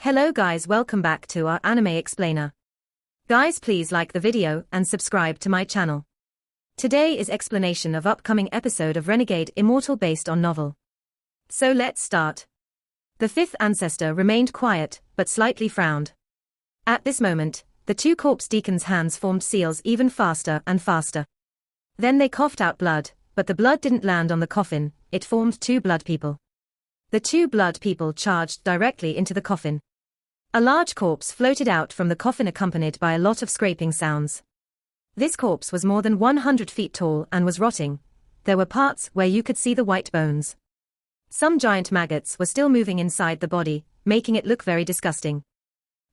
Hello guys, welcome back to our anime explainer. Guys, please like the video and subscribe to my channel. Today is explanation of upcoming episode of Renegade Immortal based on novel. So let's start. The fifth ancestor remained quiet, but slightly frowned. At this moment, the two corpse deacons' hands formed seals even faster and faster. Then they coughed out blood, but the blood didn't land on the coffin, it formed two blood people. The two blood people charged directly into the coffin. A large corpse floated out from the coffin accompanied by a lot of scraping sounds. This corpse was more than 100 feet tall and was rotting. There were parts where you could see the white bones. Some giant maggots were still moving inside the body, making it look very disgusting.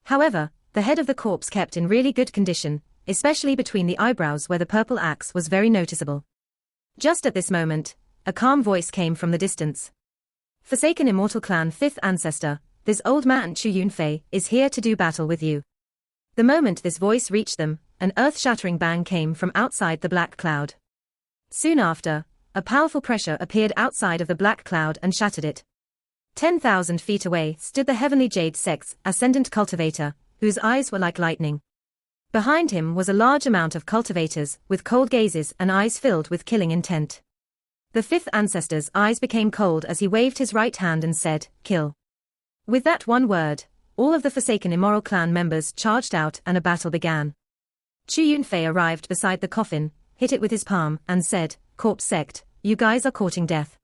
However, the head of the corpse kept in really good condition, especially between the eyebrows where the purple axe was very noticeable. Just at this moment, a calm voice came from the distance. Forsaken Immortal Clan 5th Ancestor, this old man Chu Yunfei is here to do battle with you. The moment this voice reached them, an earth-shattering bang came from outside the black cloud. Soon after, a powerful pressure appeared outside of the black cloud and shattered it. 10,000 feet away stood the heavenly Jade Sect's ascendant cultivator, whose eyes were like lightning. Behind him was a large amount of cultivators, with cold gazes and eyes filled with killing intent. The fifth ancestor's eyes became cold as he waved his right hand and said, "Kill." With that one word, all of the Forsaken Immortal Clan members charged out and a battle began. Chu Yunfei arrived beside the coffin, hit it with his palm, and said, "Corpse sect, you guys are courting death."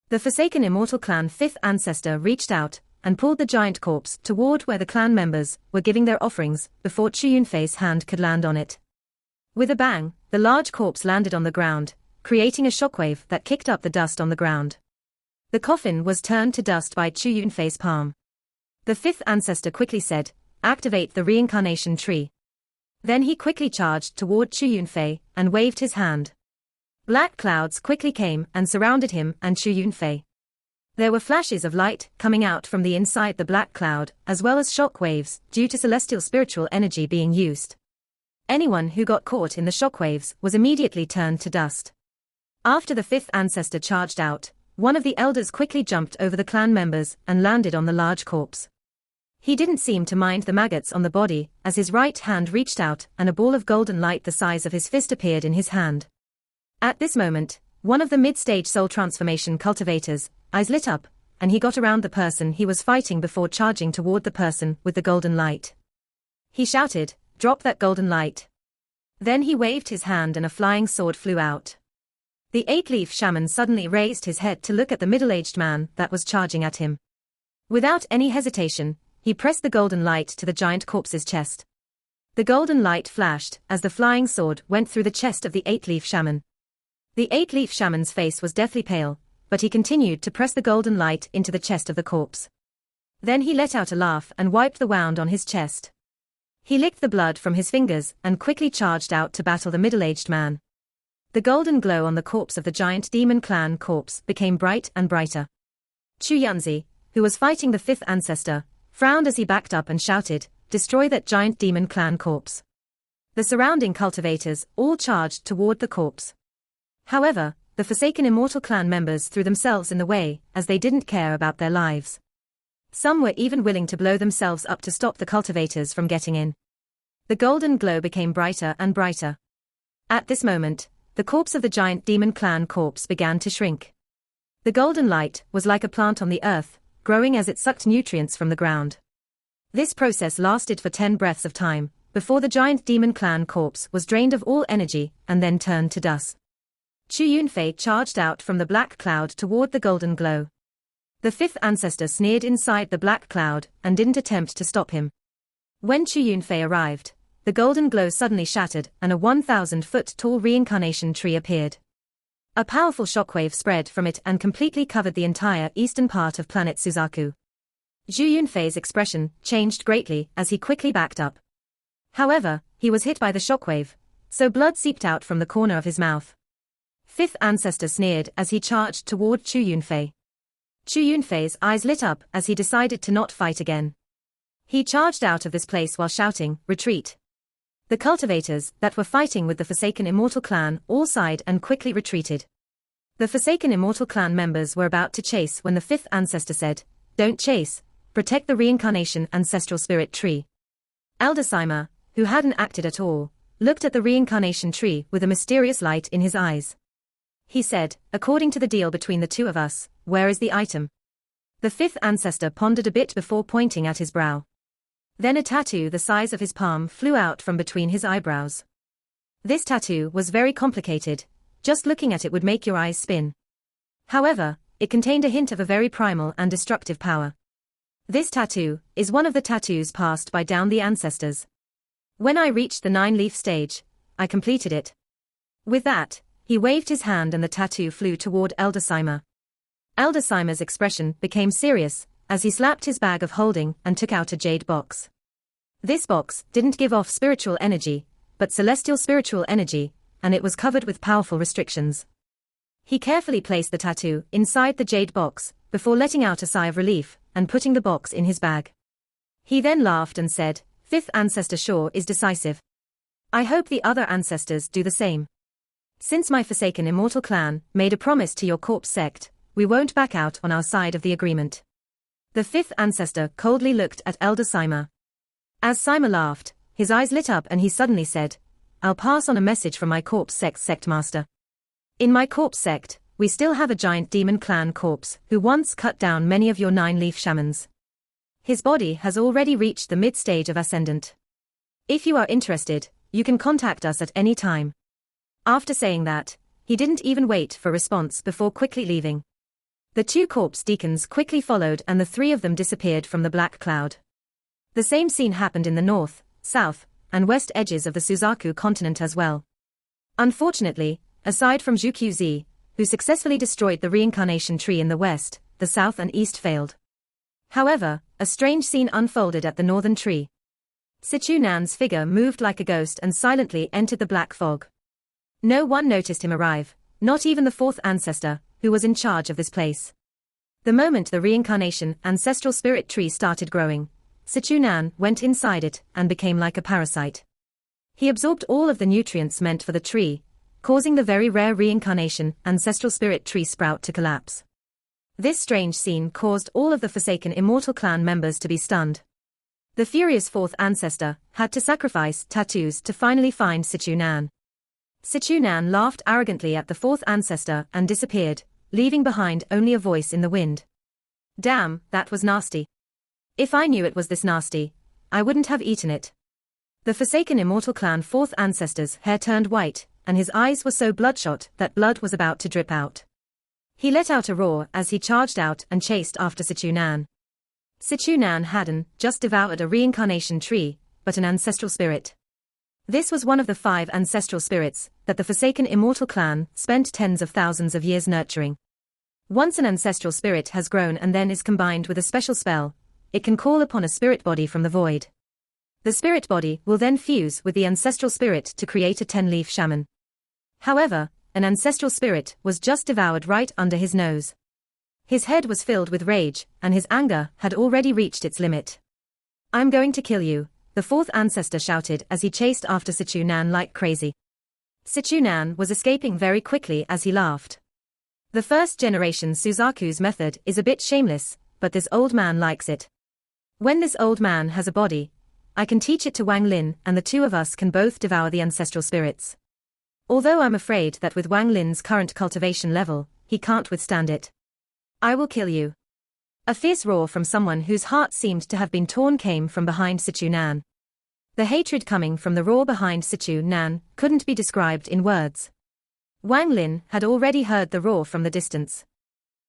The Forsaken Immortal Clan 5th Ancestor reached out and pulled the giant corpse toward where the clan members were giving their offerings before Chu Yunfei's hand could land on it. With a bang, the large corpse landed on the ground, creating a shockwave that kicked up the dust on the ground. The coffin was turned to dust by Chu Yunfei's palm. The fifth ancestor quickly said, "Activate the reincarnation tree." Then he quickly charged toward Chu Yunfei and waved his hand. Black clouds quickly came and surrounded him and Chu Yunfei. There were flashes of light coming out from the inside the black cloud, as well as shock waves due to celestial spiritual energy being used. Anyone who got caught in the shock waves was immediately turned to dust. After the fifth ancestor charged out, one of the elders quickly jumped over the clan members and landed on the large corpse. He didn't seem to mind the maggots on the body, as his right hand reached out and a ball of golden light the size of his fist appeared in his hand. At this moment, one of the mid-stage soul transformation cultivators' eyes lit up, and he got around the person he was fighting before charging toward the person with the golden light. He shouted, "Drop that golden light." Then he waved his hand and a flying sword flew out. The eight-leaf shaman suddenly raised his head to look at the middle-aged man that was charging at him. Without any hesitation, he pressed the golden light to the giant corpse's chest. The golden light flashed as the flying sword went through the chest of the eight-leaf shaman. The eight-leaf shaman's face was deathly pale, but he continued to press the golden light into the chest of the corpse. Then he let out a laugh and wiped the wound on his chest. He licked the blood from his fingers and quickly charged out to battle the middle-aged man. The golden glow on the corpse of the giant demon clan corpse became bright and brighter. Chu Yunzi, who was fighting the fifth ancestor, frowned as he backed up and shouted, "Destroy that giant demon clan corpse." The surrounding cultivators all charged toward the corpse. However, the Forsaken Immortal Clan members threw themselves in the way, as they didn't care about their lives. Some were even willing to blow themselves up to stop the cultivators from getting in. The golden glow became brighter and brighter. At this moment, the corpse of the giant demon clan corpse began to shrink. The golden light was like a plant on the earth, growing as it sucked nutrients from the ground. This process lasted for 10 breaths of time, before the giant demon clan corpse was drained of all energy and then turned to dust. Chu Yunfei charged out from the black cloud toward the golden glow. The fifth ancestor sneered inside the black cloud and didn't attempt to stop him. When Chu Yunfei arrived, the golden glow suddenly shattered and a 1,000-foot-tall reincarnation tree appeared. A powerful shockwave spread from it and completely covered the entire eastern part of planet Suzaku. Zhu Yunfei's expression changed greatly as he quickly backed up. However, he was hit by the shockwave, so blood seeped out from the corner of his mouth. Fifth ancestor sneered as he charged toward Chu Yunfei. Chu Yunfei's eyes lit up as he decided to not fight again. He charged out of this place while shouting, "Retreat." The cultivators that were fighting with the Forsaken Immortal Clan all sighed and quickly retreated. The Forsaken Immortal Clan members were about to chase when the fifth ancestor said, "Don't chase, protect the reincarnation ancestral spirit tree. Elder Sima, who hadn't acted at all, looked at the reincarnation tree with a mysterious light in his eyes. He said, according to the deal between the two of us, where is the item? The fifth ancestor pondered a bit before pointing at his brow. Then a tattoo the size of his palm flew out from between his eyebrows. This tattoo was very complicated, just looking at it would make your eyes spin. However, it contained a hint of a very primal and destructive power. This tattoo is one of the tattoos passed by down the ancestors. When I reached the 9-leaf stage, I completed it. With that, he waved his hand and the tattoo flew toward Elder Sima. Elder Sima's expression became serious as he slapped his bag of holding and took out a jade box. This box didn't give off spiritual energy, but celestial spiritual energy, and it was covered with powerful restrictions. He carefully placed the tattoo inside the jade box before letting out a sigh of relief and putting the box in his bag. He then laughed and said, "Fifth ancestor sure is decisive. I hope the other ancestors do the same. Since my Forsaken Immortal clan made a promise to your corpse sect, we won't back out on our side of the agreement." The fifth ancestor coldly looked at Elder Sima. As Sima laughed, his eyes lit up and he suddenly said, "I'll pass on a message from my corpse sect master. In my corpse sect, we still have a giant demon clan corpse who once cut down many of your 9-leaf shamans. His body has already reached the mid-stage of ascendant. If you are interested, you can contact us at any time." After saying that, he didn't even wait for response before quickly leaving. The 2 corpse deacons quickly followed and the 3 of them disappeared from the black cloud. The same scene happened in the north, south, and west edges of the Suzaku continent as well. Unfortunately, aside from Zhuqiuzi, who successfully destroyed the reincarnation tree in the west, the south and east failed. However, a strange scene unfolded at the northern tree. Sichunan's figure moved like a ghost and silently entered the black fog. No one noticed him arrive, not even the 4th ancestor, who was in charge of this place. The moment the reincarnation ancestral spirit tree started growing, Sichunan went inside it and became like a parasite. He absorbed all of the nutrients meant for the tree, causing the very rare reincarnation ancestral spirit tree sprout to collapse. This strange scene caused all of the Forsaken Immortal clan members to be stunned. The furious 4th ancestor had to sacrifice tattoos to finally find Sichunan. Sichunan laughed arrogantly at the 4th ancestor and disappeared, leaving behind only a voice in the wind. "Damn, that was nasty. If I knew it was this nasty, I wouldn't have eaten it." The Forsaken Immortal clan 4th ancestor's hair turned white, and his eyes were so bloodshot that blood was about to drip out. He let out a roar as he charged out and chased after Sichunan. Sichunan hadn't just devoured a reincarnation tree, but an ancestral spirit. This was one of the 5 ancestral spirits that the Forsaken Immortal clan spent tens of thousands of years nurturing. Once an ancestral spirit has grown and then is combined with a special spell, it can call upon a spirit body from the void. The spirit body will then fuse with the ancestral spirit to create a 10-leaf shaman. However, an ancestral spirit was just devoured right under his nose. His head was filled with rage, and his anger had already reached its limit. "I'm going to kill you," the 4th ancestor shouted as he chased after Sichunan like crazy. Sichunan was escaping very quickly as he laughed. The first generation Suzaku's method is a bit shameless, but this old man likes it. When this old man has a body, I can teach it to Wang Lin and the 2 of us can both devour the ancestral spirits. Although I'm afraid that with Wang Lin's current cultivation level, he can't withstand it. "I will kill you." A fierce roar from someone whose heart seemed to have been torn came from behind Sichunan. The hatred coming from the roar behind Sichunan couldn't be described in words. Wang Lin had already heard the roar from the distance.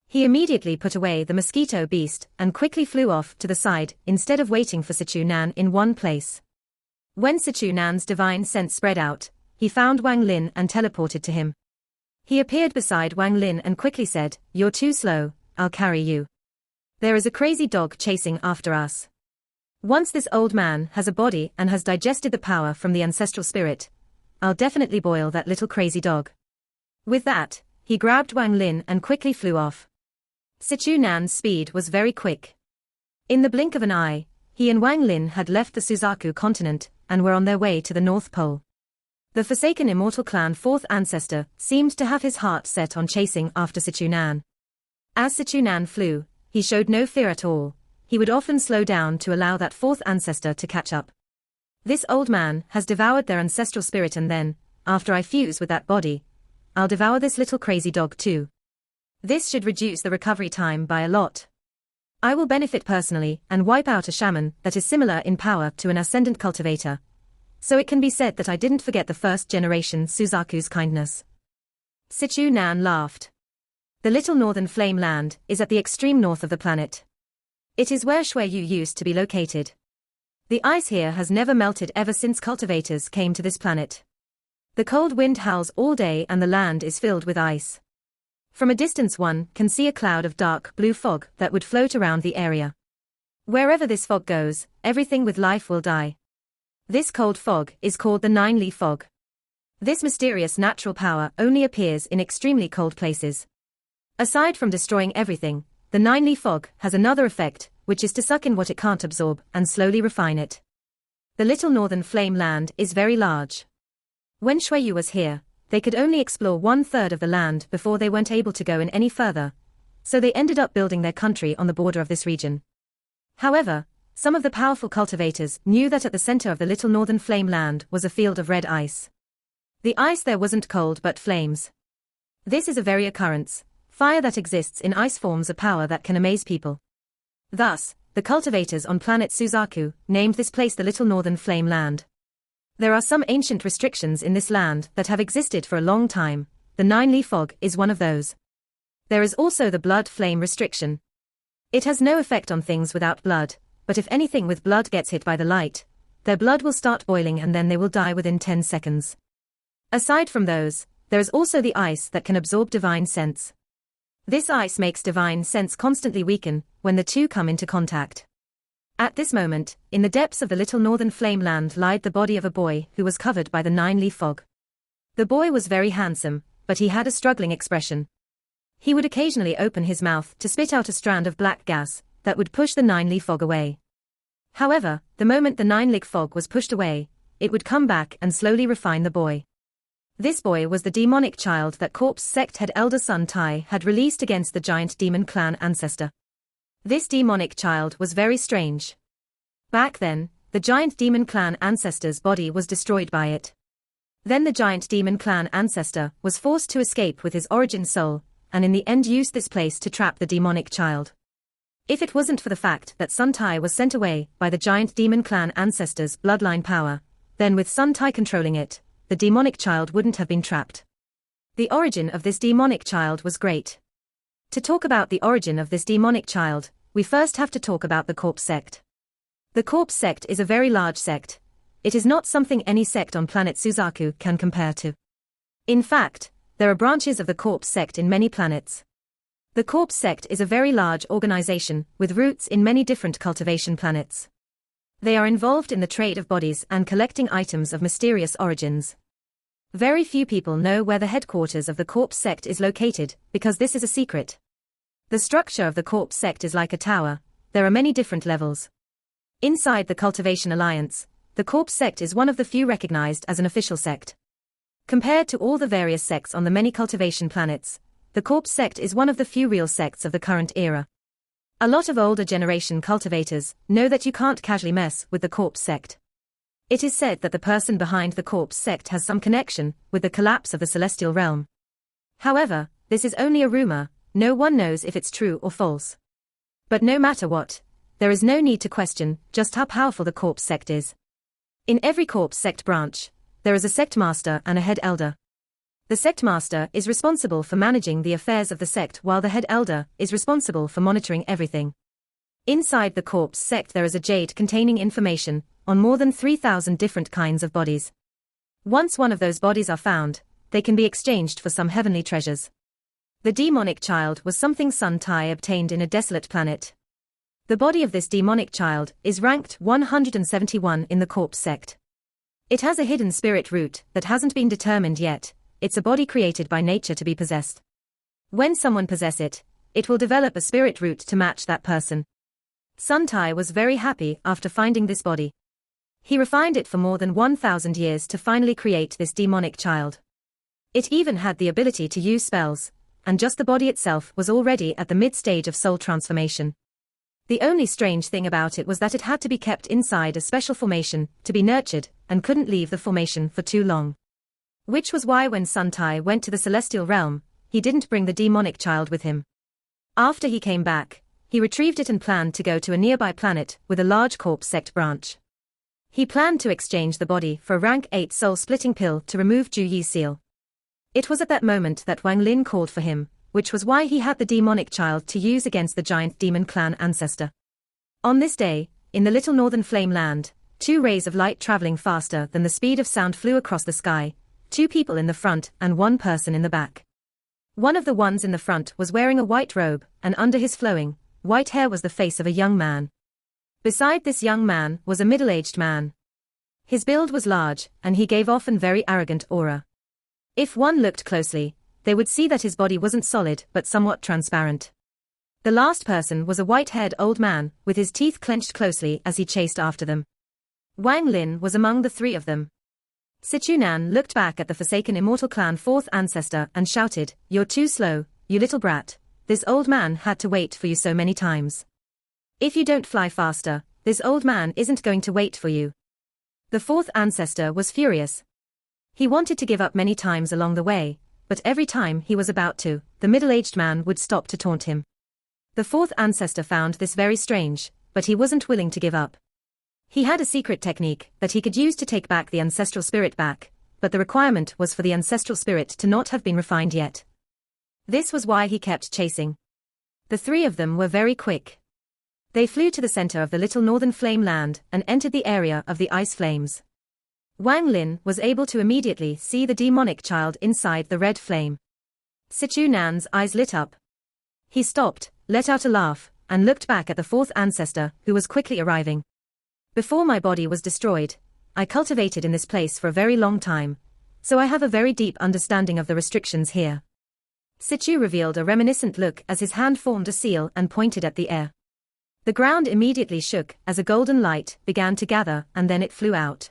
He immediately put away the mosquito beast and quickly flew off to the side instead of waiting for Sichunan in one place. When Sichunan's divine sense spread out, he found Wang Lin and teleported to him. He appeared beside Wang Lin and quickly said, "You're too slow, I'll carry you. There is a crazy dog chasing after us. Once this old man has a body and has digested the power from the ancestral spirit, I'll definitely boil that little crazy dog." With that, he grabbed Wang Lin and quickly flew off. Sichunan's speed was very quick. In the blink of an eye, he and Wang Lin had left the Suzaku continent and were on their way to the North Pole. The Forsaken Immortal clan 4th ancestor seemed to have his heart set on chasing after Sichunan. As Sichunan flew, he showed no fear at all, he would often slow down to allow that fourth ancestor to catch up. This old man has devoured their ancestral spirit, and then, after I fuse with that body, I'll devour this little crazy dog too. This should reduce the recovery time by a lot. I will benefit personally and wipe out a shaman that is similar in power to an ascendant cultivator. So it can be said that I didn't forget the first generation Suzaku's kindness. Sichu Nan laughed. The little northern flame land is at the extreme north of the planet. It is where Shuiyu used to be located. The ice here has never melted ever since cultivators came to this planet. The cold wind howls all day and the land is filled with ice. From a distance one can see a cloud of dark blue fog that would float around the area. Wherever this fog goes, everything with life will die. This cold fog is called the nine-leaf fog. This mysterious natural power only appears in extremely cold places. Aside from destroying everything, the nine-leaf fog has another effect, which is to suck in what it can't absorb and slowly refine it. The little northern flame land is very large. When Shuiyu was here, they could only explore 1/3 of the land before they weren't able to go in any further, so they ended up building their country on the border of this region. However, some of the powerful cultivators knew that at the center of the little northern flame land was a field of red ice. The ice there wasn't cold but flames. This is a very occurrence. Fire that exists in ice forms a power that can amaze people. Thus, the cultivators on planet Suzaku named this place the Little Northern Flame Land. There are some ancient restrictions in this land that have existed for a long time. The nine-leaf fog is one of those. There is also the blood flame restriction. It has no effect on things without blood, but if anything with blood gets hit by the light, their blood will start boiling and then they will die within 10 seconds. Aside from those, there is also the ice that can absorb divine sense. This ice makes divine sense constantly weaken when the two come into contact. At this moment, in the depths of the little northern flame land lied the body of a boy who was covered by the nine-leaf fog. The boy was very handsome, but he had a struggling expression. He would occasionally open his mouth to spit out a strand of black gas that would push the nine-leaf fog away. However, the moment the nine-leaf fog was pushed away, it would come back and slowly refine the boy. This boy was the demonic child that Corpse Sect head Elder Sun Tai had released against the giant demon clan ancestor. This demonic child was very strange. Back then, the giant demon clan ancestor's body was destroyed by it. Then the giant demon clan ancestor was forced to escape with his origin soul, and in the end used this place to trap the demonic child. If it wasn't for the fact that Sun Tai was sent away by the giant demon clan ancestor's bloodline power, then with Sun Tai controlling it, the demonic child wouldn't have been trapped. The origin of this demonic child was great. To talk about the origin of this demonic child, we first have to talk about the Corpse Sect. The Corpse Sect is a very large sect. It is not something any sect on planet Suzaku can compare to. In fact, there are branches of the Corpse Sect in many planets. The Corpse Sect is a very large organization with roots in many different cultivation planets. They are involved in the trade of bodies and collecting items of mysterious origins. Very few people know where the headquarters of the Corpse Sect is located, because this is a secret. The structure of the Corpse Sect is like a tower. There are many different levels. Inside the Cultivation Alliance, the Corpse Sect is one of the few recognized as an official sect. Compared to all the various sects on the many cultivation planets, the Corpse Sect is one of the few real sects of the current era. A lot of older generation cultivators know that you can't casually mess with the Corpse Sect. It is said that the person behind the Corpse Sect has some connection with the collapse of the celestial realm. However, this is only a rumor. No one knows if it's true or false. But no matter what, there is no need to question just how powerful the Corpse Sect is. In every Corpse Sect branch, there is a sect master and a head elder. The sect master is responsible for managing the affairs of the sect, while the head elder is responsible for monitoring everything. Inside the Corpse Sect there is a jade containing information on more than 3,000 different kinds of bodies. Once one of those bodies are found, they can be exchanged for some heavenly treasures. The demonic child was something Sun Tai obtained in a desolate planet. The body of this demonic child is ranked 171 in the Corpse Sect. It has a hidden spirit root that hasn't been determined yet. It's a body created by nature to be possessed. When someone possesses it, it will develop a spirit root to match that person. Sun Tai was very happy after finding this body. He refined it for more than 1,000 years to finally create this demonic child. It even had the ability to use spells, and just the body itself was already at the mid-stage of soul transformation. The only strange thing about it was that it had to be kept inside a special formation to be nurtured and couldn't leave the formation for too long. Which was why when Sun Tai went to the celestial realm, he didn't bring the demonic child with him. After he came back, he retrieved it and planned to go to a nearby planet with a large corpse sect branch. He planned to exchange the body for a rank 8 soul-splitting pill to remove Ju Yi's seal. It was at that moment that Wang Lin called for him, which was why he had the demonic child to use against the giant demon clan ancestor. On this day, in the little northern flame land, 2 rays of light traveling faster than the speed of sound flew across the sky, 2 people in the front and 1 person in the back. One of the ones in the front was wearing a white robe, and under his flowing, white hair was the face of a young man. Beside this young man was a middle-aged man. His build was large, and he gave off an very arrogant aura. If one looked closely, they would see that his body wasn't solid but somewhat transparent. The last person was a white-haired old man, with his teeth clenched closely as he chased after them. Wang Lin was among the 3 of them. Sichunan looked back at the Forsaken Immortal Clan 4th ancestor and shouted, "You're too slow, you little brat. This old man had to wait for you so many times. If you don't fly faster, this old man isn't going to wait for you." The 4th ancestor was furious. He wanted to give up many times along the way, but every time he was about to, the middle-aged man would stop to taunt him. The 4th ancestor found this very strange, but he wasn't willing to give up. He had a secret technique that he could use to take back the ancestral spirit back, but the requirement was for the ancestral spirit to not have been refined yet. This was why he kept chasing. The 3 of them were very quick. They flew to the center of the little northern flame land and entered the area of the ice flames. Wang Lin was able to immediately see the demonic child inside the red flame. Sichunan's eyes lit up. He stopped, let out a laugh, and looked back at the 4th ancestor, who was quickly arriving. "Before my body was destroyed, I cultivated in this place for a very long time, so I have a very deep understanding of the restrictions here." Sichu revealed a reminiscent look as his hand formed a seal and pointed at the air. The ground immediately shook as a golden light began to gather and then it flew out.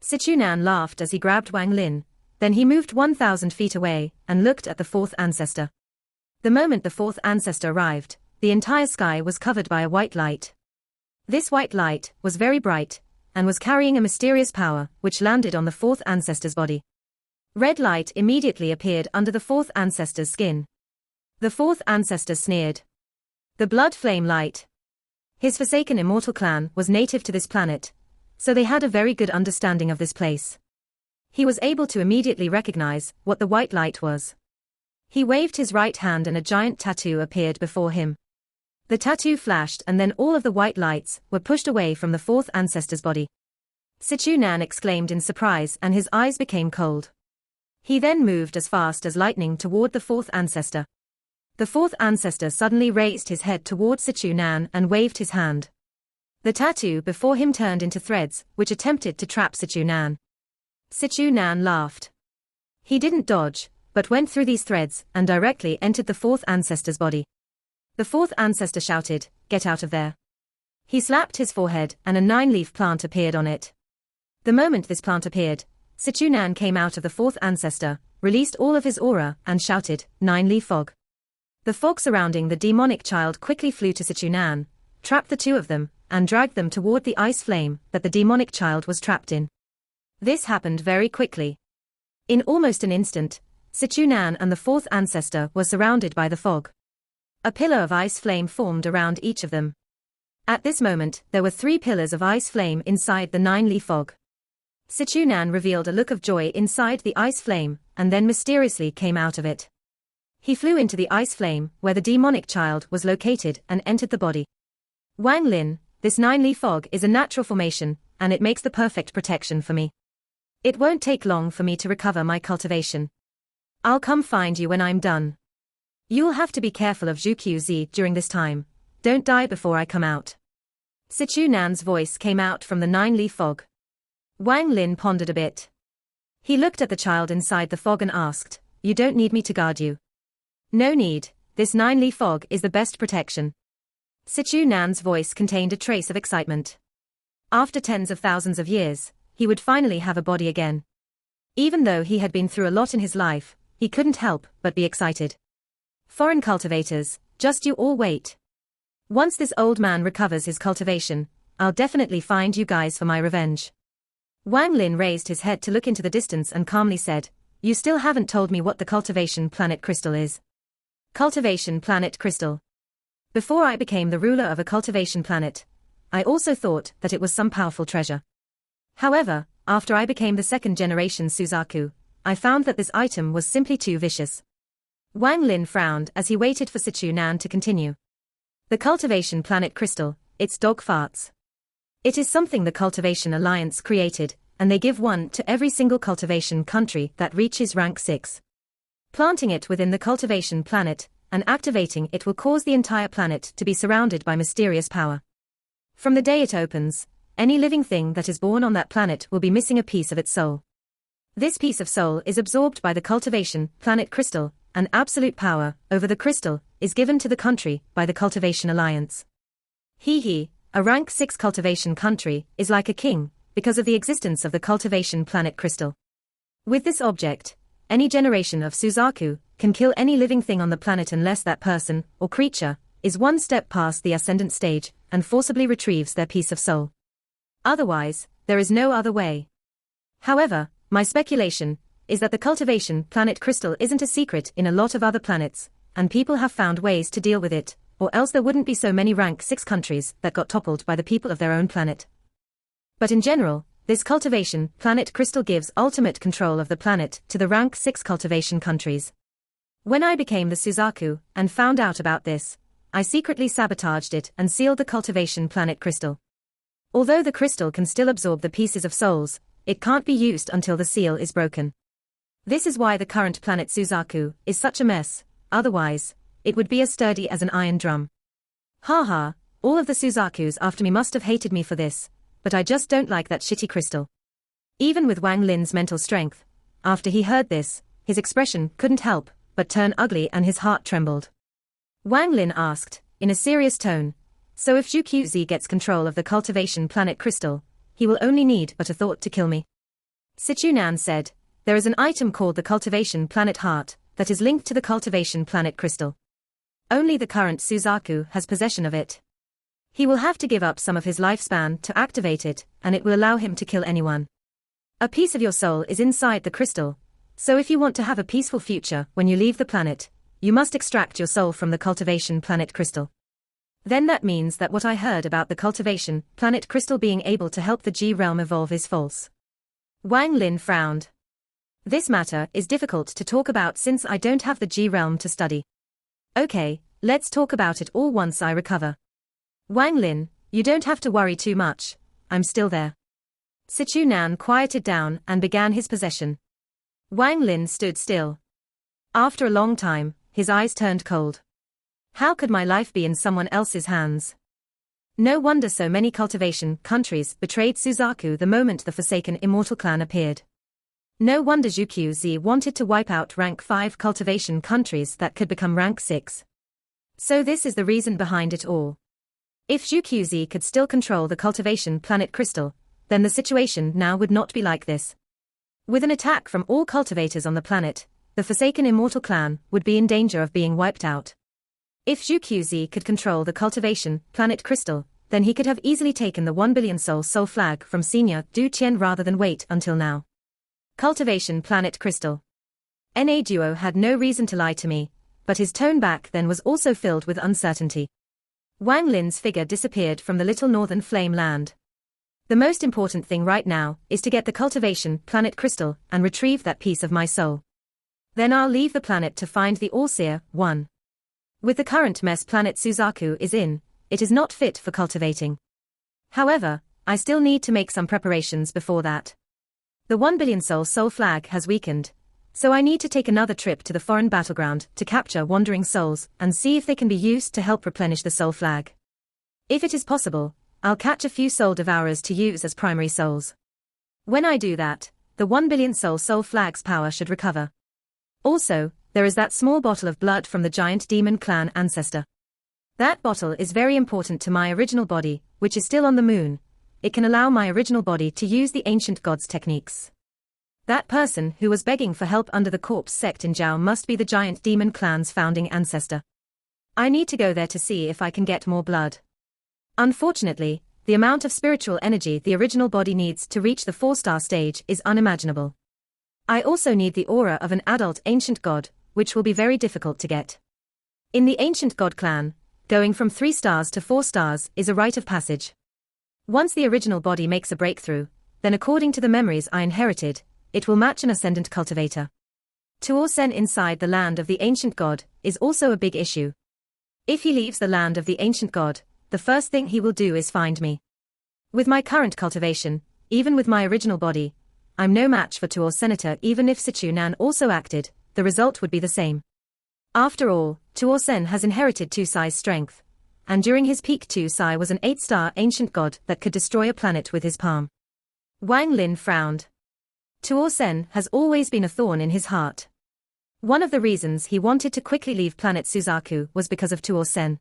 Sichunan laughed as he grabbed Wang Lin, then he moved 1,000 feet away and looked at the 4th ancestor. The moment the 4th ancestor arrived, the entire sky was covered by a white light. This white light was very bright, and was carrying a mysterious power which landed on the 4th ancestor's body. Red light immediately appeared under the 4th ancestor's skin. The 4th ancestor sneered. The blood flame light. His Forsaken Immortal Clan was native to this planet, so they had a very good understanding of this place. He was able to immediately recognize what the white light was. He waved his right hand and a giant tattoo appeared before him. The tattoo flashed and then all of the white lights were pushed away from the 4th ancestor's body. Sichunan exclaimed in surprise and his eyes became cold. He then moved as fast as lightning toward the 4th ancestor. The 4th ancestor suddenly raised his head toward Sichunan and waved his hand. The tattoo before him turned into threads, which attempted to trap Sichunan. Sichunan laughed. He didn't dodge, but went through these threads and directly entered the 4th ancestor's body. The 4th ancestor shouted, "Get out of there." He slapped his forehead and a 9-leaf plant appeared on it. The moment this plant appeared, Sichunan came out of the 4th ancestor, released all of his aura, and shouted, "9-leaf fog." The fog surrounding the demonic child quickly flew to Sichunan, trapped the 2 of them, and dragged them toward the ice flame that the demonic child was trapped in. This happened very quickly. In almost an instant, Sichunan and the 4th ancestor were surrounded by the fog. A pillar of ice flame formed around each of them. At this moment, there were 3 pillars of ice flame inside the 9-leaf fog. Sichunan revealed a look of joy inside the ice flame, and then mysteriously came out of it. He flew into the ice flame, where the demonic child was located, and entered the body. "Wang Lin, this 9-leaf fog is a natural formation, and it makes the perfect protection for me. It won't take long for me to recover my cultivation. I'll come find you when I'm done. You'll have to be careful of Zhu QZ during this time. Don't die before I come out." Sichunan's voice came out from the 9-leaf fog. Wang Lin pondered a bit. He looked at the child inside the fog and asked, "You don't need me to guard you?" "No need, this 9-leaf fog is the best protection." Sichunan's voice contained a trace of excitement. After tens of thousands of years, he would finally have a body again. Even though he had been through a lot in his life, he couldn't help but be excited. "Foreign cultivators, just you all wait." Once this old man recovers his cultivation, I'll definitely find you guys for my revenge. Wang Lin raised his head to look into the distance and calmly said, "You still haven't told me what the cultivation planet crystal is." Cultivation planet crystal. Before I became the ruler of a cultivation planet, I also thought that it was some powerful treasure. However, after I became the second generation Suzaku, I found that this item was simply too vicious. Wang Lin frowned as he waited for Sichu Nan to continue. The cultivation planet crystal, it's dog farts. It is something the Cultivation Alliance created, and they give one to every single cultivation country that reaches rank 6. Planting it within the cultivation planet, and activating it will cause the entire planet to be surrounded by mysterious power. From the day it opens, any living thing that is born on that planet will be missing a piece of its soul. This piece of soul is absorbed by the cultivation planet crystal, and absolute power over the crystal is given to the country by the Cultivation Alliance. A rank 6 cultivation country is like a king, because of the existence of the cultivation planet crystal. With this object, any generation of Suzaku can kill any living thing on the planet unless that person, or creature, is one step past the ascendant stage, and forcibly retrieves their piece of soul. Otherwise, there is no other way. However, my speculation is that the cultivation planet crystal isn't a secret in a lot of other planets, and people have found ways to deal with it, or else there wouldn't be so many rank 6 countries that got toppled by the people of their own planet. But in general, this cultivation planet crystal gives ultimate control of the planet to the rank 6 cultivation countries. When I became the Suzaku and found out about this, I secretly sabotaged it and sealed the cultivation planet crystal. Although the crystal can still absorb the pieces of souls, it can't be used until the seal is broken. This is why the current planet Suzaku is such a mess, otherwise, it would be as sturdy as an iron drum. Haha, all of the Suzakus after me must have hated me for this, but I just don't like that shitty crystal. Even with Wang Lin's mental strength, after he heard this, his expression couldn't help but turn ugly and his heart trembled. Wang Lin asked, in a serious tone, "So if Zhu Qzi gets control of the cultivation planet crystal, he will only need but a thought to kill me?" Sichu Nan said, "There is an item called the cultivation planet heart, that is linked to the cultivation planet crystal. Only the current Suzaku has possession of it. He will have to give up some of his lifespan to activate it, and it will allow him to kill anyone. A piece of your soul is inside the crystal, so if you want to have a peaceful future when you leave the planet, you must extract your soul from the cultivation planet crystal." Then that means that what I heard about the cultivation planet crystal being able to help the G realm evolve is false. Wang Lin frowned. This matter is difficult to talk about since I don't have the G realm to study. Okay, let's talk about it all once I recover. Wang Lin, you don't have to worry too much, I'm still there. Sichu Nan quieted down and began his possession. Wang Lin stood still. After a long time, his eyes turned cold. How could my life be in someone else's hands? No wonder so many cultivation countries betrayed Suzaku the moment the Forsaken Immortal clan appeared. No wonder Zhu Qzi wanted to wipe out rank 5 cultivation countries that could become rank 6. So this is the reason behind it all. If Zhu Qzi could still control the cultivation planet crystal, then the situation now would not be like this. With an attack from all cultivators on the planet, the Forsaken Immortal clan would be in danger of being wiped out. If Zhu Qzi could control the cultivation planet crystal, then he could have easily taken the 1 billion soul flag from Senior Du Qian rather than wait until now. Cultivation planet crystal. Na Duo had no reason to lie to me, but his tone back then was also filled with uncertainty. Wang Lin's figure disappeared from the little northern flame land. The most important thing right now is to get the cultivation planet crystal and retrieve that piece of my soul. Then I'll leave the planet to find the All-Seer 1. With the current mess planet Suzaku is in, it is not fit for cultivating. However, I still need to make some preparations before that. The 1 billion soul flag has weakened, so I need to take another trip to the foreign battleground to capture wandering souls and see if they can be used to help replenish the soul flag. If it is possible, I'll catch a few soul devourers to use as primary souls. When I do that, the 1 billion soul flag's power should recover. Also, there is that small bottle of blood from the giant demon clan ancestor. That bottle is very important to my original body, which is still on the moon. It can allow my original body to use the ancient gods' techniques. That person who was begging for help under the corpse sect in Zhao must be the giant demon clan's founding ancestor. I need to go there to see if I can get more blood. Unfortunately, the amount of spiritual energy the original body needs to reach the 4-star stage is unimaginable. I also need the aura of an adult ancient god, which will be very difficult to get. In the ancient god clan, going from 3 stars to 4 stars is a rite of passage. Once the original body makes a breakthrough, then according to the memories I inherited, it will match an ascendant cultivator. To ascend inside the land of the ancient god is also a big issue. If he leaves the land of the ancient god, the first thing he will do is find me. With my current cultivation, even with my original body, I'm no match for Tuor Senator. Even if Sichu Nan also acted, the result would be the same. After all, Tuor Sen has inherited 2 Sai's strength, and during his peak 2 Sai was an 8-star ancient god that could destroy a planet with his palm. Wang Lin frowned. Tuor Sen has always been a thorn in his heart. One of the reasons he wanted to quickly leave planet Suzaku was because of Tuor Sen.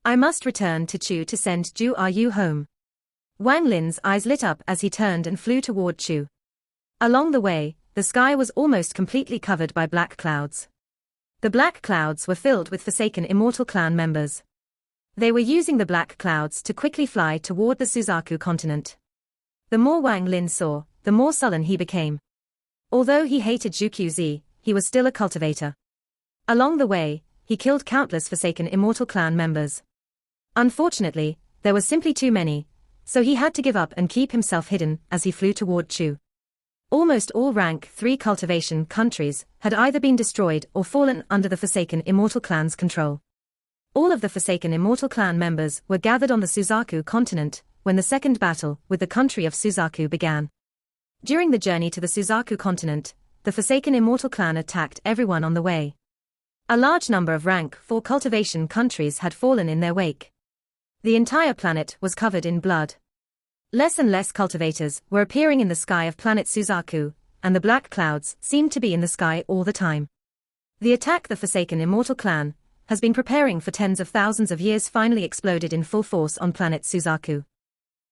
I must return to Chu to send Ju Are You home. Wang Lin's eyes lit up as he turned and flew toward Chu. Along the way, the sky was almost completely covered by black clouds. The black clouds were filled with Forsaken Immortal clan members. They were using the black clouds to quickly fly toward the Suzaku continent. The more Wang Lin saw, the more sullen he became. Although he hated Zhuqiuzi, he was still a cultivator. Along the way, he killed countless Forsaken Immortal clan members. Unfortunately, there were simply too many, so he had to give up and keep himself hidden as he flew toward Chu. Almost all rank 3 cultivation countries had either been destroyed or fallen under the Forsaken Immortal clan's control. All of the Forsaken Immortal clan members were gathered on the Suzaku continent when the second battle with the country of Suzaku began. During the journey to the Suzaku continent, the Forsaken Immortal clan attacked everyone on the way. A large number of rank 4 cultivation countries had fallen in their wake. The entire planet was covered in blood. Less and less cultivators were appearing in the sky of planet Suzaku, and the black clouds seemed to be in the sky all the time. The attack the Forsaken Immortal clan has been preparing for tens of thousands of years finally exploded in full force on planet Suzaku.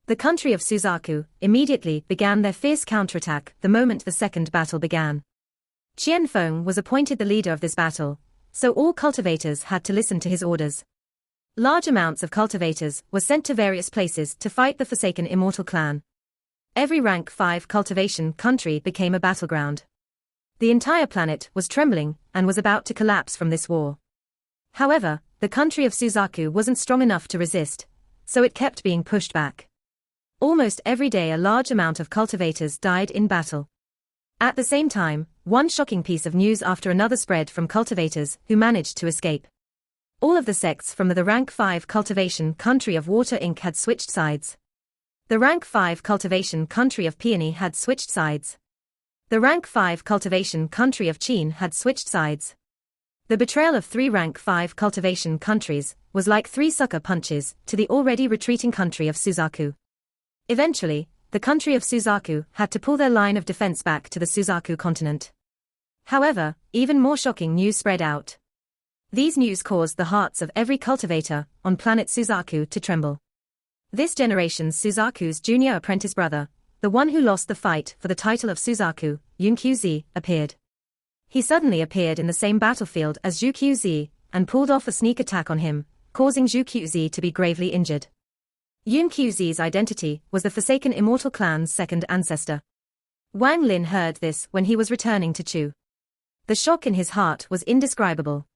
The country of Suzaku immediately began their fierce counterattack the moment the second battle began. Qian Feng was appointed the leader of this battle, so all cultivators had to listen to his orders. Large amounts of cultivators were sent to various places to fight the Forsaken Immortal clan. Every rank 5 cultivation country became a battleground. The entire planet was trembling and was about to collapse from this war. However, the country of Suzaku wasn't strong enough to resist, so it kept being pushed back. Almost every day a large amount of cultivators died in battle. At the same time, one shocking piece of news after another spread from cultivators who managed to escape. All of the sects from the rank 5 cultivation country of Water Inc. had switched sides. The rank 5 cultivation country of Peony had switched sides. The rank 5 cultivation country of Qin had switched sides. The betrayal of 3 rank 5 cultivation countries was like 3 sucker punches to the already retreating country of Suzaku. Eventually, the country of Suzaku had to pull their line of defense back to the Suzaku continent. However, even more shocking news spread out. These news caused the hearts of every cultivator on planet Suzaku to tremble. This generation's Suzaku's junior apprentice brother, the one who lost the fight for the title of Suzaku, Yunqiuzi, appeared. He suddenly appeared in the same battlefield as Zhuqiuzi and pulled off a sneak attack on him, causing Zhuqiuzi to be gravely injured. Yunqiuzi's identity was the Forsaken Immortal clan's second ancestor. Wang Lin heard this when he was returning to Chu. The shock in his heart was indescribable.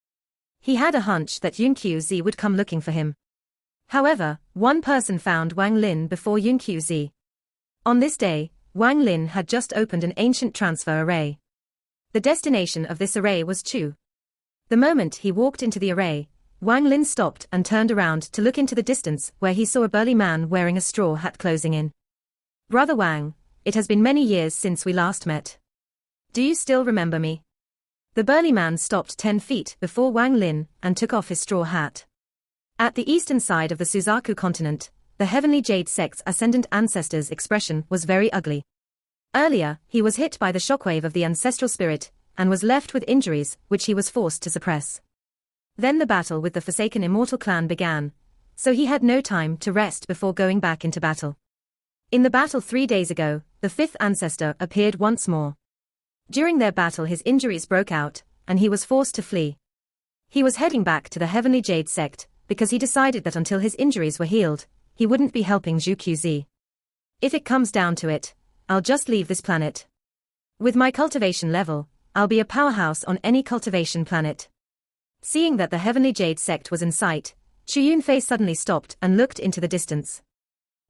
He had a hunch that Yunqiuzi would come looking for him. However, one person found Wang Lin before Yunqiuzi. On this day, Wang Lin had just opened an ancient transfer array. The destination of this array was Chu. The moment he walked into the array, Wang Lin stopped and turned around to look into the distance where he saw a burly man wearing a straw hat closing in. Brother Wang, it has been many years since we last met. Do you still remember me? The burly man stopped 10 feet before Wang Lin and took off his straw hat. At the eastern side of the Suzaku continent, the Heavenly Jade sect's ascendant ancestor's expression was very ugly. Earlier, he was hit by the shockwave of the ancestral spirit and was left with injuries which he was forced to suppress. Then the battle with the Forsaken Immortal clan began, so he had no time to rest before going back into battle. In the battle 3 days ago, the 5th ancestor appeared once more. During their battle his injuries broke out, and he was forced to flee. He was heading back to the Heavenly Jade sect, because he decided that until his injuries were healed, he wouldn't be helping Zhu QZ. If it comes down to it, I'll just leave this planet. With my cultivation level, I'll be a powerhouse on any cultivation planet. Seeing that the Heavenly Jade sect was in sight, Chu Yunfei suddenly stopped and looked into the distance.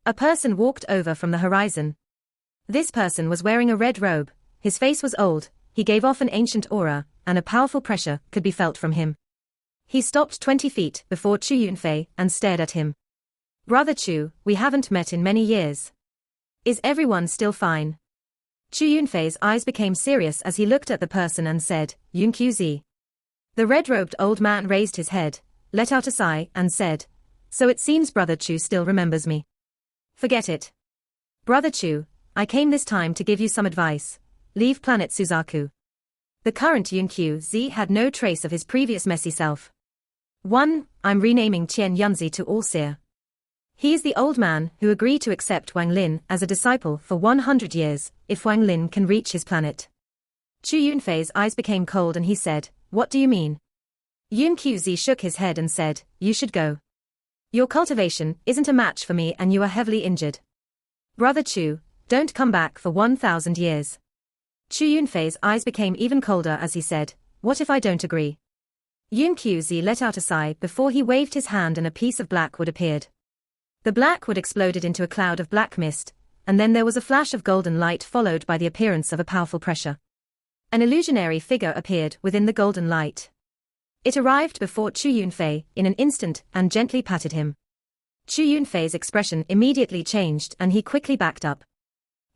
A person walked over from the horizon. This person was wearing a red robe, his face was old, he gave off an ancient aura, and a powerful pressure could be felt from him. He stopped 20 feet before Chu Yunfei and stared at him. Brother Chu, we haven't met in many years. Is everyone still fine? Chu Yunfei's eyes became serious as he looked at the person and said, Yun QZ. The red-robed old man raised his head, let out a sigh, and said, so it seems Brother Chu still remembers me. Forget it. Brother Chu, I came this time to give you some advice. Leave planet Suzaku. The current Yun QZ had no trace of his previous messy self. 1. I'm renaming Qian Yunzi to All-Seer. He is the old man who agreed to accept Wang Lin as a disciple for 100 years, if Wang Lin can reach his planet. Chu Yunfei's eyes became cold and he said, what do you mean? Yun QZ shook his head and said, you should go. Your cultivation isn't a match for me and you are heavily injured. Brother Chu, don't come back for 1,000 years. Chu Yunfei's eyes became even colder as he said, what if I don't agree? Yun QZ let out a sigh before he waved his hand and a piece of black wood appeared. The black wood exploded into a cloud of black mist, and then there was a flash of golden light followed by the appearance of a powerful pressure. An illusionary figure appeared within the golden light. It arrived before Chu Yunfei in an instant and gently patted him. Chu Yunfei's expression immediately changed and he quickly backed up.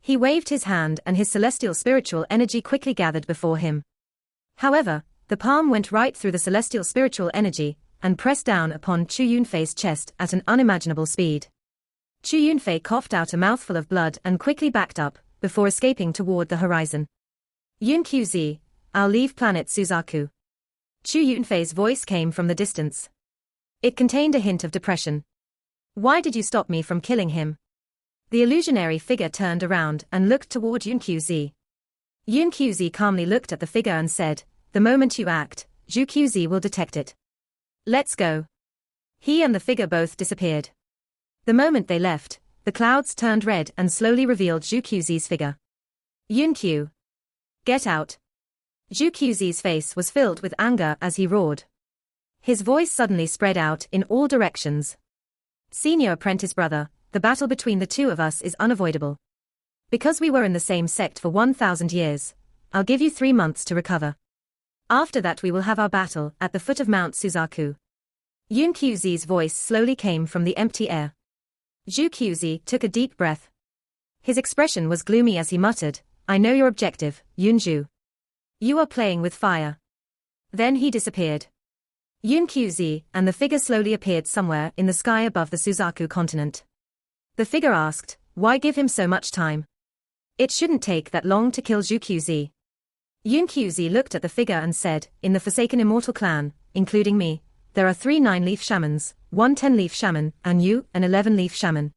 He waved his hand and his celestial spiritual energy quickly gathered before him. However, the palm went right through the celestial spiritual energy and pressed down upon Chu Yunfei's chest at an unimaginable speed. Chu Yunfei coughed out a mouthful of blood and quickly backed up, before escaping toward the horizon. Yun QZ, I'll leave planet Suzaku. Chu Yunfei's voice came from the distance. It contained a hint of depression. Why did you stop me from killing him? The illusionary figure turned around and looked toward Yun QZ. Yun QZ calmly looked at the figure and said, the moment you act, Zhu QZ will detect it. Let's go. He and the figure both disappeared. The moment they left, the clouds turned red and slowly revealed Zhu QZ's figure. Yun Q. Get out. Zhu QZ's face was filled with anger as he roared. His voice suddenly spread out in all directions. Senior apprentice brother, the battle between the two of us is unavoidable. Because we were in the same sect for 1,000 years, I'll give you 3 months to recover. After that we will have our battle at the foot of Mount Suzaku. Yun QZ's voice slowly came from the empty air. Zhu QZ took a deep breath. His expression was gloomy as he muttered, I know your objective, Yun Zhu. You are playing with fire. Then he disappeared. Yun QZ and the figure slowly appeared somewhere in the sky above the Suzaku continent. The figure asked, why give him so much time? It shouldn't take that long to kill Zhu QZ. Yun QZ looked at the figure and said, in the Forsaken Immortal clan, including me, there are 3 9-leaf shamans, 1 10-leaf shaman, and you, an 11-leaf shaman.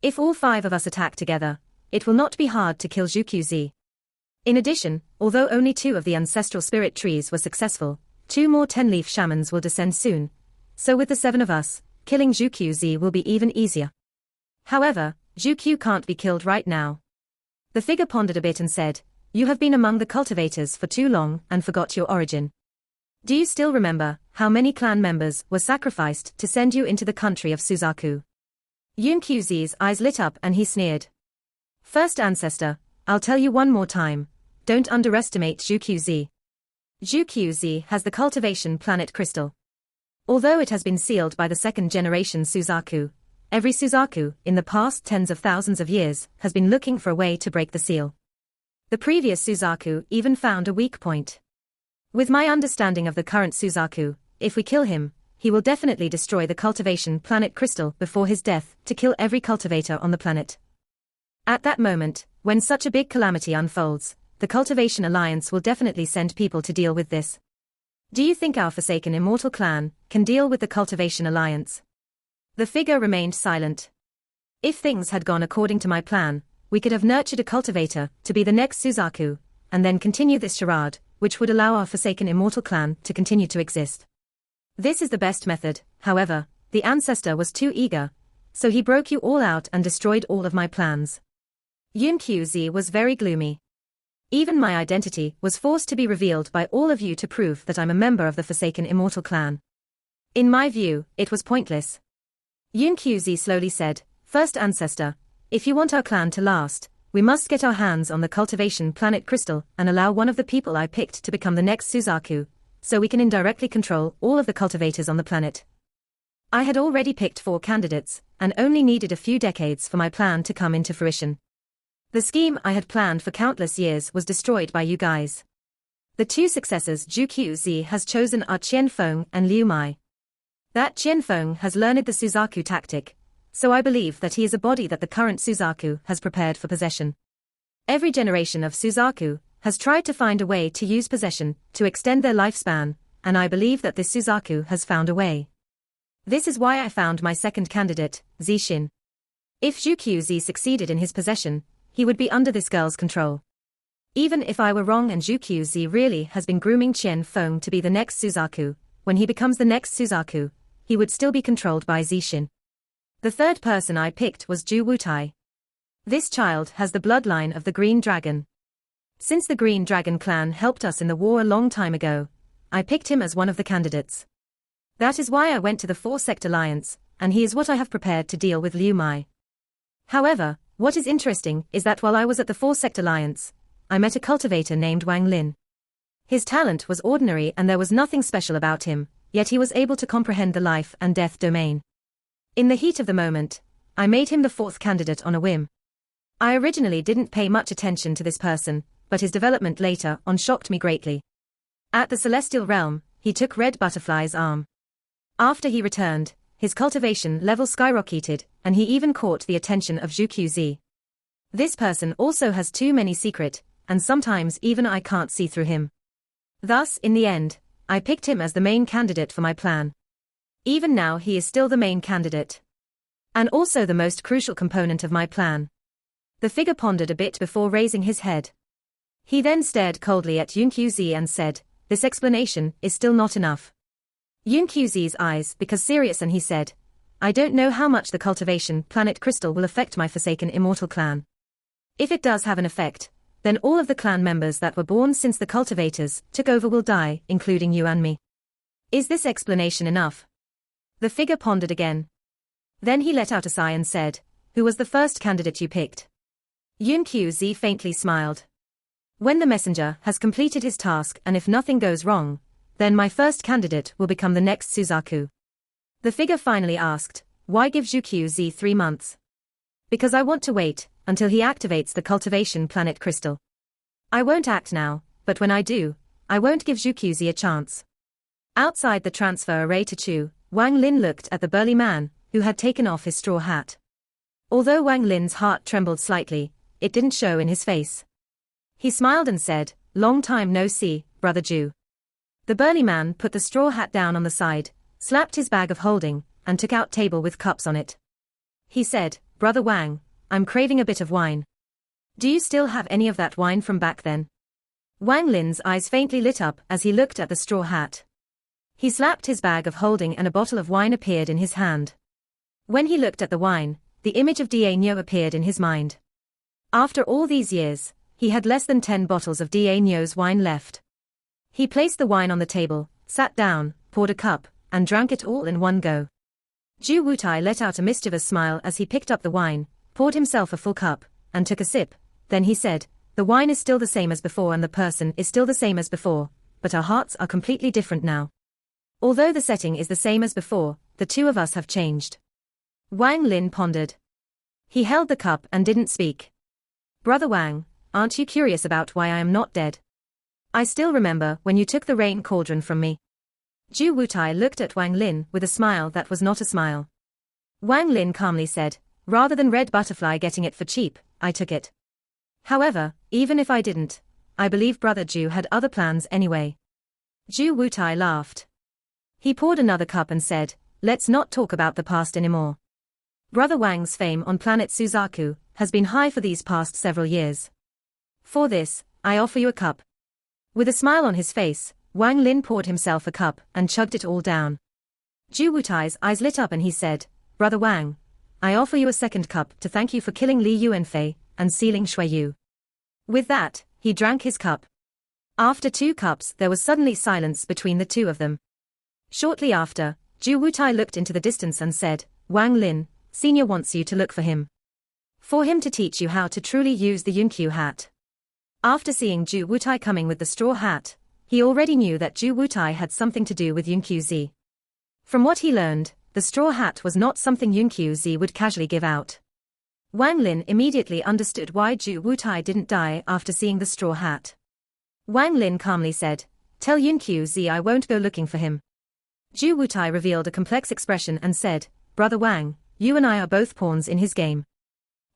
If all 5 of us attack together, it will not be hard to kill Zhu QZ. In addition, although only 2 of the ancestral spirit trees were successful, 2 more 10-leaf shamans will descend soon, so with the 7 of us, killing Zhu QZ will be even easier. However, Zhu Q can't be killed right now. The figure pondered a bit and said, you have been among the cultivators for too long and forgot your origin. Do you still remember how many clan members were sacrificed to send you into the country of Suzaku? Yun QZ's eyes lit up and he sneered. First ancestor, I'll tell you one more time, don't underestimate Zhu QZ. Zhu QZ has the cultivation planet crystal. Although it has been sealed by the 2nd generation Suzaku, every Suzaku in the past tens of thousands of years has been looking for a way to break the seal. The previous Suzaku even found a weak point. With my understanding of the current Suzaku, if we kill him, he will definitely destroy the cultivation planet crystal before his death to kill every cultivator on the planet. At that moment, when such a big calamity unfolds, the Cultivation Alliance will definitely send people to deal with this. Do you think our Forsaken Immortal clan can deal with the Cultivation Alliance? The figure remained silent. If things had gone according to my plan, we could have nurtured a cultivator to be the next Suzaku, and then continue this charade, which would allow our Forsaken Immortal clan to continue to exist. This is the best method. However, the ancestor was too eager, so he broke you all out and destroyed all of my plans. Yun Qzi was very gloomy. Even my identity was forced to be revealed by all of you to prove that I'm a member of the Forsaken Immortal clan. In my view, it was pointless. Yun Qzi slowly said, First Ancestor, if you want our clan to last, we must get our hands on the cultivation planet crystal and allow one of the people I picked to become the next Suzaku, so we can indirectly control all of the cultivators on the planet. I had already picked 4 candidates, and only needed a few decades for my plan to come into fruition. The scheme I had planned for countless years was destroyed by you guys. The 2 successors Zhu Qzi has chosen are Qian Feng and Liu Mai. That Qian Feng has learned the Suzaku tactic, so I believe that he is a body that the current Suzaku has prepared for possession. Every generation of Suzaku has tried to find a way to use possession to extend their lifespan, and I believe that this Suzaku has found a way. This is why I found my second candidate, Zixin. If Zhu Qzi succeeded in his possession, he would be under this girl's control. Even if I were wrong and Zhu Qzi really has been grooming Qian Feng to be the next Suzaku, when he becomes the next Suzaku, he would still be controlled by Zixin. The third person I picked was Zhu Wutai. This child has the bloodline of the Green Dragon. Since the Green Dragon clan helped us in the war a long time ago, I picked him as one of the candidates. That is why I went to the 4-sect alliance, and he is what I have prepared to deal with Liu Mai. However, what is interesting is that while I was at the 4-sect alliance, I met a cultivator named Wang Lin. His talent was ordinary and there was nothing special about him, yet he was able to comprehend the life and death domain. In the heat of the moment, I made him the 4th candidate on a whim. I originally didn't pay much attention to this person, but his development later on shocked me greatly. At the Celestial Realm, he took Red Butterfly's arm. After he returned, his cultivation level skyrocketed, and he even caught the attention of Zhu Qzi. This person also has too many secrets, and sometimes even I can't see through him. Thus, in the end, I picked him as the main candidate for my plan. Even now he is still the main candidate. And also the most crucial component of my plan. The figure pondered a bit before raising his head. He then stared coldly at Yun Qzi and said, This explanation is still not enough. Yun Qzi's eyes became serious and he said, I don't know how much the cultivation planet crystal will affect my Forsaken Immortal clan. If it does have an effect, then all of the clan members that were born since the cultivators took over will die, including you and me. Is this explanation enough? The figure pondered again. Then he let out a sigh and said, Who was the first candidate you picked? Yun Qzi faintly smiled. When the messenger has completed his task and if nothing goes wrong, then my first candidate will become the next Suzaku. The figure finally asked, Why give Zhu Qzi 3 months? Because I want to wait until he activates the cultivation planet crystal. I won't act now, but when I do, I won't give Zhu Qzi a chance. Outside the transfer array to Chu, Wang Lin looked at the burly man, who had taken off his straw hat. Although Wang Lin's heart trembled slightly, it didn't show in his face. He smiled and said, Long time no see, Brother Zhu. The burly man put the straw hat down on the side, slapped his bag of holding, and took out table with cups on it. He said, Brother Wang, I'm craving a bit of wine. Do you still have any of that wine from back then? Wang Lin's eyes faintly lit up as he looked at the straw hat. He slapped his bag of holding and a bottle of wine appeared in his hand. When he looked at the wine, the image of Nyo appeared in his mind. After all these years, he had less than 10 bottles of Nyo's wine left. He placed the wine on the table, sat down, poured a cup, and drank it all in one go. Zhu Wutai let out a mischievous smile as he picked up the wine, poured himself a full cup, and took a sip. Then he said, The wine is still the same as before and the person is still the same as before, but our hearts are completely different now. Although the setting is the same as before, the two of us have changed. Wang Lin pondered. He held the cup and didn't speak. Brother Wang, aren't you curious about why I am not dead? I still remember when you took the rain cauldron from me. Zhu Wutai looked at Wang Lin with a smile that was not a smile. Wang Lin calmly said, Rather than Red Butterfly getting it for cheap, I took it. However, even if I didn't, I believe Brother Zhu had other plans anyway. Zhu Wutai laughed. He poured another cup and said, Let's not talk about the past anymore. Brother Wang's fame on planet Suzaku has been high for these past several years. For this, I offer you a cup. With a smile on his face, Wang Lin poured himself a cup and chugged it all down. Ju Wutai's eyes lit up and he said, "Brother Wang, I offer you a second cup to thank you for killing Li Yuanfei and sealing Shui Yu." With that, he drank his cup. After 2 cups there was suddenly silence between the two of them. Shortly after, Ju Wutai looked into the distance and said, "Wang Lin, Senior wants you to look for him. For him to teach you how to truly use the Yunqiu hat." After seeing Ju Wutai coming with the straw hat, he already knew that Ju Wutai had something to do with Yunqiu Zi. From what he learned, the straw hat was not something Yunqiu Zi would casually give out. Wang Lin immediately understood why Ju Wutai didn't die after seeing the straw hat. Wang Lin calmly said, "Tell Yunqiu Zi I won't go looking for him." Ju Wutai revealed a complex expression and said, "Brother Wang, you and I are both pawns in his game."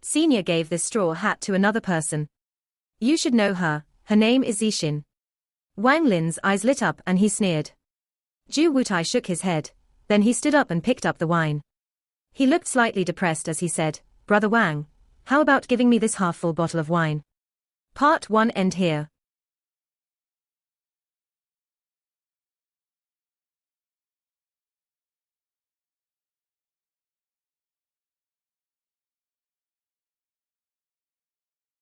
Senior gave this straw hat to another person. "You should know her name is Zixin." Wang Lin's eyes lit up and he sneered. Ju Wutai shook his head, then he stood up and picked up the wine. He looked slightly depressed as he said, "Brother Wang, how about giving me this half-full bottle of wine?" Part 1 end here.